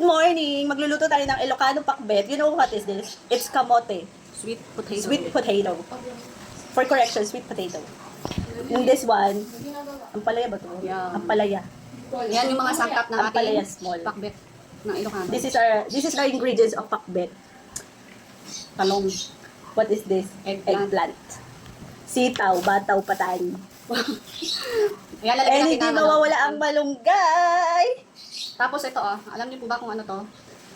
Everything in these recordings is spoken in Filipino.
Good morning! Magluluto tayo ng Ilocano pakbet. You know what is this? It's kamote. Sweet potato. Sweet potato. For correction, sweet potato. Yung this one, ampalaya ba ito? Yeah. Ampalaya. Yan yung mga sangkap ng Ampalaya ating small. pakbet ng Ilocano. This is our ingredients of pakbet. Talong. What is this? Eggplant. Sitaw, bataw, patani. Yan, And lalagyan natin hindi ng ano. mawawala ang malunggay. Tapos ito alam niyo po ba kung ano to?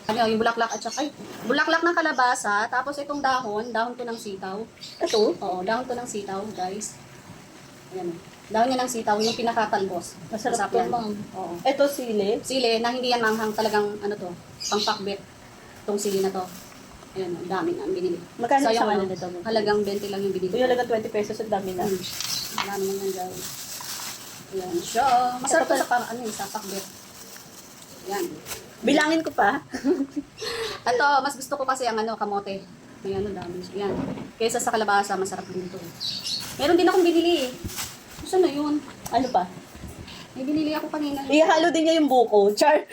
Ano, yung bulaklak at saka, bulaklak ng kalabasa, tapos itong dahon to ng sitaw. Ito? Oo, dahon to ng sitaw, guys. Ayan. Dahon niya ng sitaw, yung pinakatalbos. Masarap yan. to, ma'am. Oo. Ito sili. Sili, na hindi yan manghang, talagang ano to, pangpakbet. Itong sili na to. Ayan, ang dami na ang binili. Magkano yung isang ano nito? halagang 20 lang yung binili. Yung halaga 20 pesos, ang dami na. Wala naman yan, guys. Ayan siya. Masarap to sa sa pakbet. Yan. Bilangin ko pa. Ito, mas gusto ko kasi ang kamote. May dami. Yan. Kaysa sa kalabasa, masarap din to. Meron din akong binili. Gusto na yun. Ano pa? May binili ako kanina. Ihalo din niya yung buko. Char.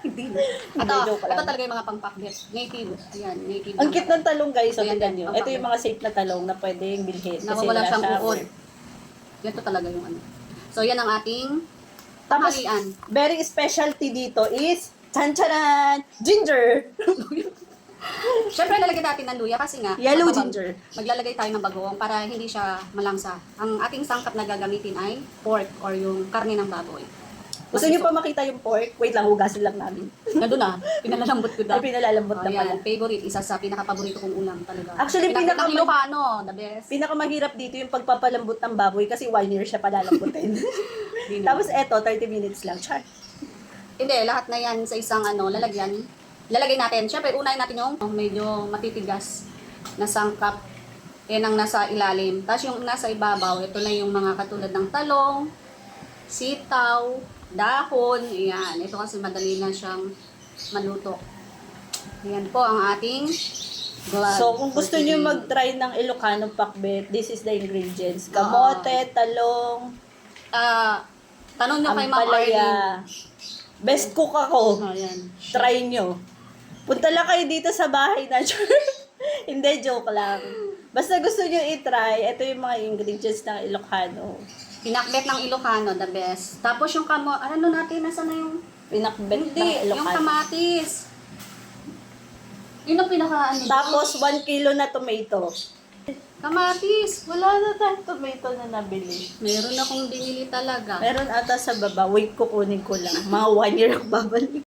Hindi. Hindi, joke lang. Ito talaga yung mga pangpakbet. Native. Ayan, native. Ang cute ng talong, guys. So, Ayan, tignan nyo. ang Ito yung mga safe na talong na pwedeng bilhin. Na Kasi wala siyang siya uod. work. Yan to talaga yung So, yan ang ating Tapos, tanghalian. very specialty dito is, chan-charan, ginger. Siyempre, lalagyan natin ng luya kasi nga, Yellow magpapag- ginger. Maglalagay tayo ng bagoong para hindi siya malangsa. Ang ating sangkap na gagamitin ay pork or yung karne ng baboy. Gusto niyo pa makita yung pork? Wait lang, hugasin lang namin. Nandun na, pinalalambot ko na. Ay, pinalalambot na pala. Yan, favorite, isa sa pinaka-paborito kong ulam talaga. Actually, ng pinaka- Ilocano, the best. Pinakamahirap dito yung pagpapalambot ng baboy kasi 1 year siya palalambutin. Hindi na. Tapos eto, 30 minutes lang. Char. Hindi, lahat na yan sa isang lalagyan. Lalagay natin. Siyempre, unahin natin yung medyo matitigas na sangkap. Yan ang nasa ilalim. Tapos yung nasa ibabaw, ito na yung mga katulad ng talong, sitaw, dahon. Yan. Ito kasi madali na siyang maluto. Yan po ang ating blood. So, kung gusto niyo mag-try ng Ilocano pakbet, this is the ingredients. Kamote, talong, tanong nyo kay Ma'am Arlene. ampalaya. Best cook ako. Ayan. Try nyo. Punta lang kayo dito sa bahay na. Hindi, joke lang. Basta gusto nyo i-try, ito yung mga ingredients ng Ilocano. Pinakbet ng Ilocano, the best. Tapos yung ano natin, nasa na yung... Pinakbet Hindi, ng Ilocano. yung kamatis. Yun ang pinaka Tapos, 1 kilo na tomato. Kamatis. Wala na tayong tomato na nabili. Meron akong binili talaga. Meron ata sa baba. Wait, kukunin ko lang. Mga 1 year ang babalik.